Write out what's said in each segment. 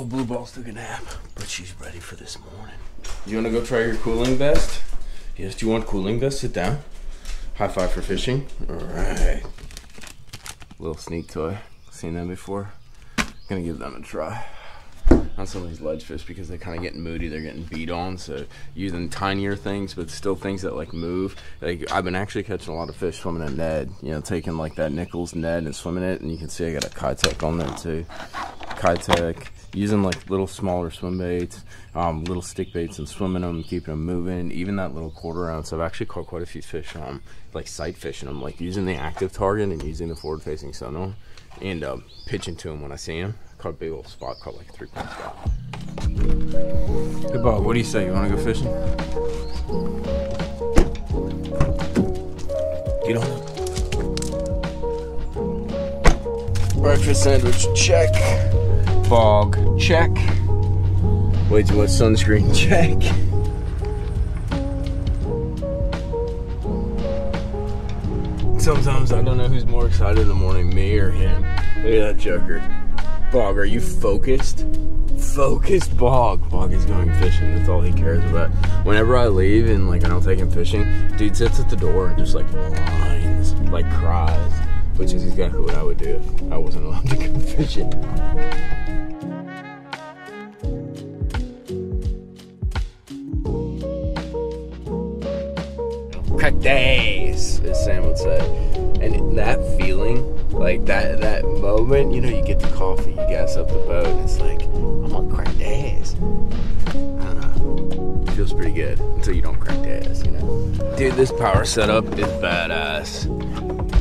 Oh, Blue Ball's took a nap, but she's ready for this morning. You want to go try your cooling vest? Yes, do you want cooling vest? Sit down. High five for fishing. All right. Little sneak toy. Seen them before? Gonna give them a try on some of these ledge fish because they're kind of getting moody. They're getting beat on, so using tinier things, but still things that like move. Like I've been actually catching a lot of fish swimming at Ned. You know, taking like that Nichols Ned and swimming it, and you can see I got a Keitech on there too. Keitech. Using like little smaller swim baits, little stick baits, and swimming them, keeping them moving. Even that little 1/4 ounce. I've actually caught quite a few fish, like sight fishing them, like using the active target and using the forward-facing sonar, and pitching to them when I see them. Caught a big old spot, caught like a 3-pound spot. Hey Bob, what do you say? You want to go fishing? Get on. Breakfast sandwich, check. Fog, check. Way too much sunscreen, check. Sometimes I don't know who's more excited in the morning, me or him. Look at that joker. Bog, are you focused? Focused Bog. Bog is going fishing, that's all he cares about. Whenever I leave and like I don't take him fishing, dude sits at the door and just like whines, like cries. Which is exactly what I would do if I wasn't allowed to go fishing. Crack days, as Sam would say. And that feeling, like that moment, you know, you get the coffee, you gas up the boat, and it's like, I'm on crack days. I don't know. It feels pretty good until you don't crack days, you know. Dude, this power setup is badass.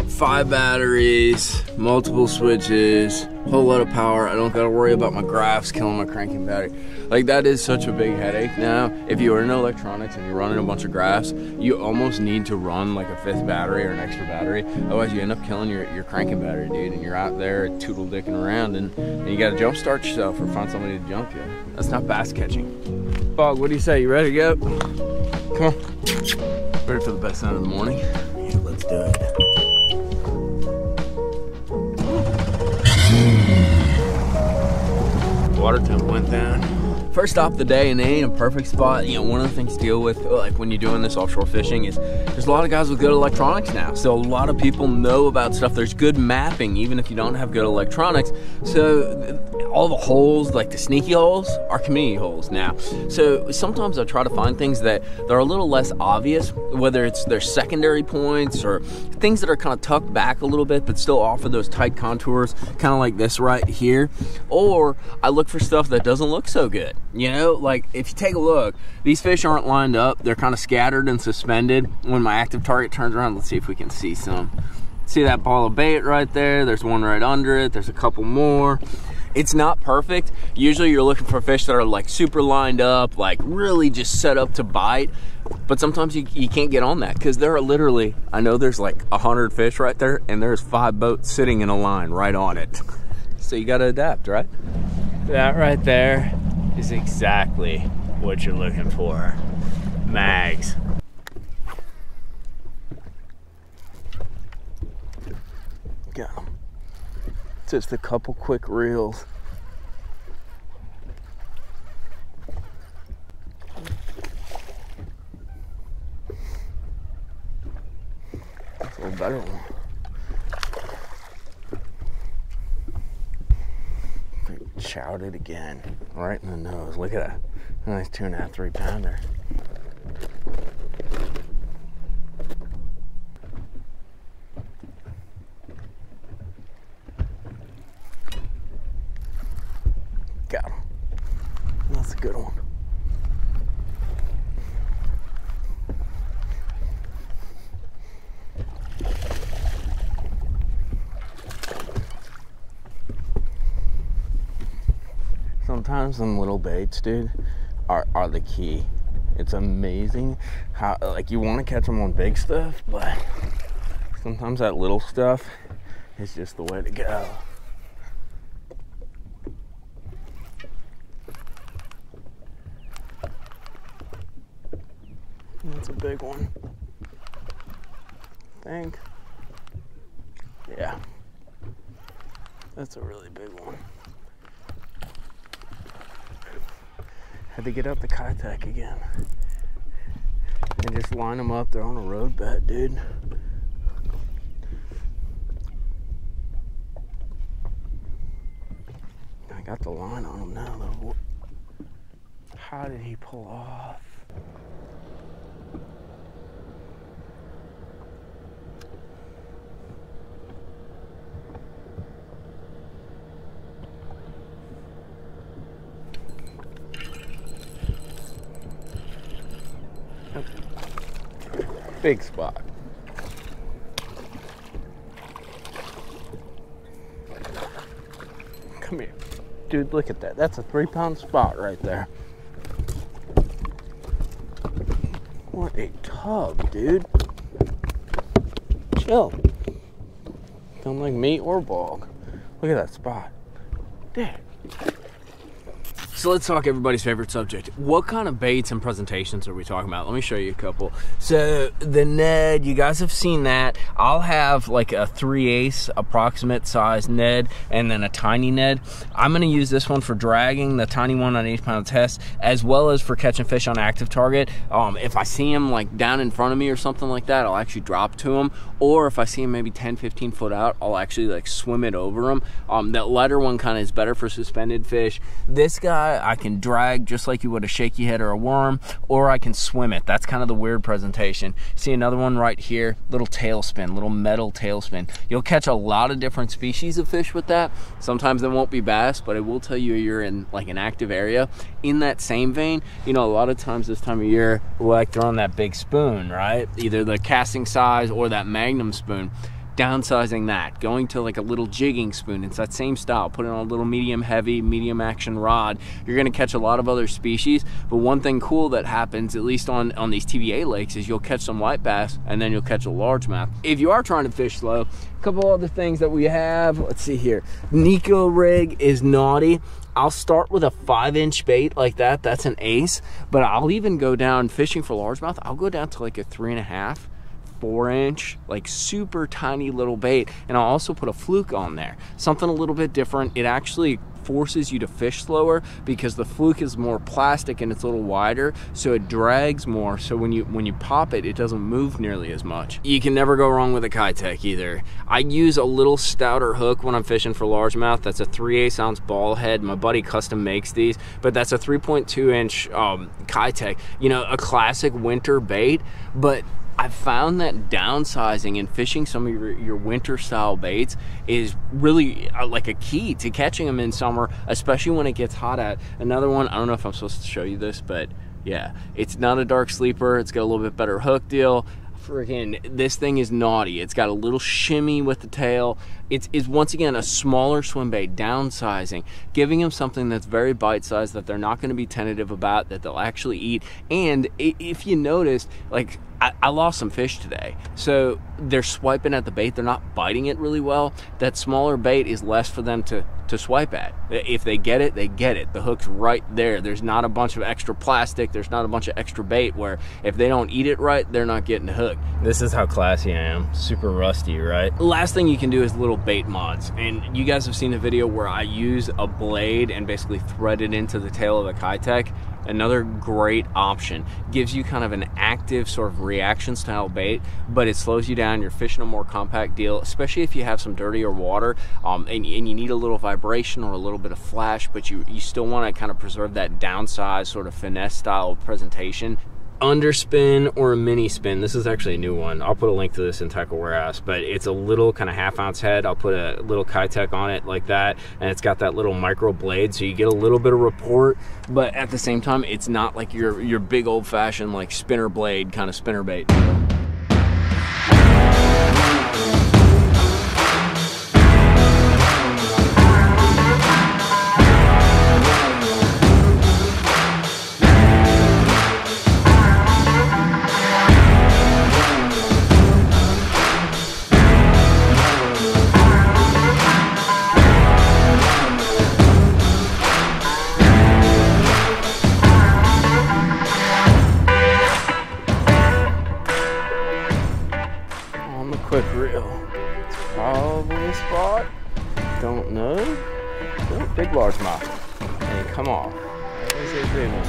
5 batteries, multiple switches, whole lot of power. I don't gotta worry about my graphs killing my cranking battery. Like that is such a big headache now. If you are in electronics and you're running a bunch of graphs, you almost need to run like a 5th battery or an extra battery. Otherwise you end up killing your cranking battery, dude, and you're out there toodle dicking around and you gotta jump start yourself or find somebody to jump you. That's not bass catching. Bog, what do you say? You ready to go? Come on. Ready for the best sound of the morning? Yeah, let's do it. Water temp went down. First stop of the day, and it ain't a perfect spot. You know, one of the things to deal with, like when you're doing this offshore fishing, is there's a lot of guys with good electronics now. So a lot of people know about stuff. There's good mapping, even if you don't have good electronics. So all the holes, like the sneaky holes, are community holes now. So sometimes I try to find things that are a little less obvious, whether it's their secondary points or things that are kind of tucked back a little bit, but still offer those tight contours, kind of like this right here. Or I look for stuff that doesn't look so good. You know, like if you take a look, these fish aren't lined up. They're kind of scattered and suspended. When my active target turns around, let's see if we can see some. See that ball of bait right there? There's one right under it. There's a couple more. It's not perfect. Usually you're looking for fish that are like super lined up, like really just set up to bite. But sometimes you can't get on that because there are literally, I know there's like 100 fish right there and there's 5 boats sitting in a line right on it. So you gotta adapt, right? That right there is exactly what you're looking for. Mags. Got them. Just a couple quick reels. That's a little better one. Chowed it again, right in the nose. Look at that. Nice 2.5, 3 pounder. Got him. That's a good one. Sometimes them little baits, dude, are the key. It's amazing how, like, you want to catch them on big stuff, but sometimes that little stuff is just the way to go. That's a big one. I think. Yeah. That's a really big one. Had to get out the Keitech again and just line them up. They're on a road bed, dude. I got the line on him now, though. How did he pull off? Big spot. Come here. Dude, look at that. That's a 3-pound spot right there. What a tub, dude. Chill. Don't like meat or bog. Look at that spot. Dude. So let's talk everybody's favorite subject. What kind of baits and presentations are we talking about? Let me show you a couple. So the Ned, you guys have seen that. I'll have like a 3/8 approximate size Ned and then a tiny Ned. I'm gonna use this one for dragging, the tiny one on 8-pound test, as well as for catching fish on active target. If I see him like down in front of me or something like that, I'll actually drop to him. Or if I see him maybe 10, 15 foot out, I'll actually like swim it over him. That lighter one kind of is better for suspended fish. This guy, I can drag just like you would a shaky head or a worm, or I can swim it. That's kind of the weird presentation. See another one right here, little tailspin, little metal tailspin. You'll catch a lot of different species of fish with that. Sometimes they won't be bass, but it will tell you you're in like an active area. In that same vein, you know, a lot of times this time of year, we're like throwing that big spoon, right? Either the casting size or that Magnum spoon. Downsizing that, going to like a little jigging spoon. It's that same style. Put it on a little medium heavy, medium action rod. You're gonna catch a lot of other species, but one thing cool that happens, at least on these TVA lakes, is you'll catch some white bass and then you'll catch a largemouth. If you are trying to fish slow, a couple other things that we have, let's see here. Nico rig is naughty. I'll start with a 5-inch bait like that. That's an ace, but I'll even go down fishing for largemouth. I'll go down to like a 3.5, 4-inch, like super tiny little bait, and I'll also put a fluke on there, something a little bit different. It actually forces you to fish slower because the fluke is more plastic and it's a little wider, so it drags more, so when you pop it, it doesn't move nearly as much. You can never go wrong with a Keitech either. I use a little stouter hook when I'm fishing for largemouth. That's a 3/8 ounce ball head. My buddy custom makes these, but that's a 3.2-inch Keitech. You know, a classic winter bait, but I've found that downsizing and fishing some of your winter style baits is really like a key to catching them in summer, especially when it gets hot out. Another one, I don't know if I'm supposed to show you this, but yeah, it's not a dark sleeper. It's got a little bit better hook deal. Freaking, this thing is naughty. It's got a little shimmy with the tail. It's once again a smaller swim bait, downsizing, giving them something that's very bite-sized that they're not going to be tentative about, that they'll actually eat. And if you noticed, like, I lost some fish today, so they're swiping at the bait. They're not biting it really well. That smaller bait is less for them to swipe at. If they get it, they get it. The hook's right there. There's not a bunch of extra plastic. There's not a bunch of extra bait where if they don't eat it right, they're not getting hooked. This is how classy I am. Super rusty, right? Last thing you can do is little bait mods. And you guys have seen a video where I use a blade and basically thread it into the tail of a Keitech. Another great option. Gives you kind of an active sort of reaction style bait, but it slows you down. You're fishing a more compact deal, especially if you have some dirtier water and you need a little vibration or a little bit of flash, but you still want to kind of preserve that downsized sort of finesse style presentation. Underspin or a mini spin. This is actually a new one. I'll put a link to this in Tackle Warehouse, but it's a little kind of 1/2 ounce head. I'll put a little Keitech on it like that, and it's got that little micro blade, so you get a little bit of rapport, but at the same time, it's not like your big old fashioned like spinner blade kind of spinner bait. Quick reel. It's probably a spot. Don't know. Oh, big largemouth. And come off. That is a big one.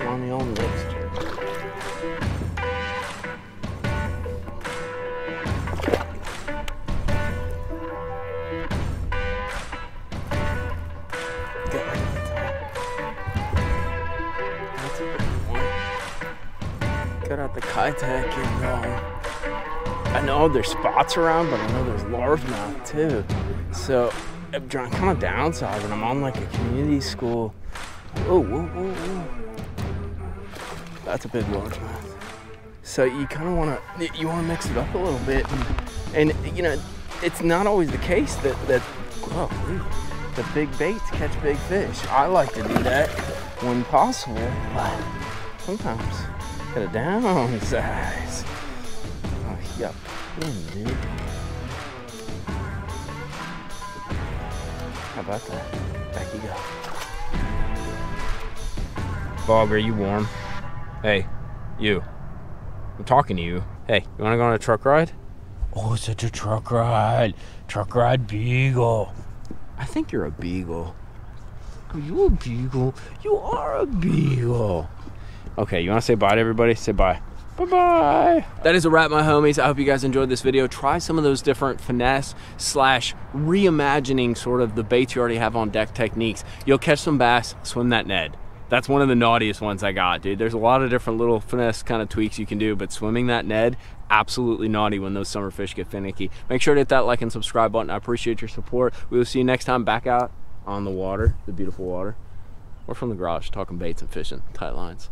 On the old list. That's a big one. Got out the Keitech and I know there's spots around, but I know there's largemouth too. So I'm trying kind of downsizing. I'm on like a community school. Oh, whoa, whoa, whoa. That's a big largemouth. So you kind of want to mix it up a little bit, and you know, it's not always the case that the big baits catch big fish. I like to do that when possible, but sometimes gotta downsize. Oh, yup, dude. How about that? Back you go. Bog, are you warm? Hey, you. I'm talking to you. Hey, you wanna go on a truck ride? Oh, such a truck ride. Truck ride beagle. I think you're a beagle. Are you a beagle? You are a beagle. Okay, you wanna say bye to everybody? Say bye. Bye-bye. That is a wrap, my homies. I hope you guys enjoyed this video. Try some of those different finesse / reimagining sort of the baits you already have on deck techniques. You'll catch some bass, swim that Ned. That's one of the naughtiest ones I got, dude. There's a lot of different little finesse kind of tweaks you can do, but swimming that Ned, absolutely naughty when those summer fish get finicky. Make sure to hit that like and subscribe button. I appreciate your support. We will see you next time back out on the water, the beautiful water, or from the garage, talking baits and fishing, tight lines.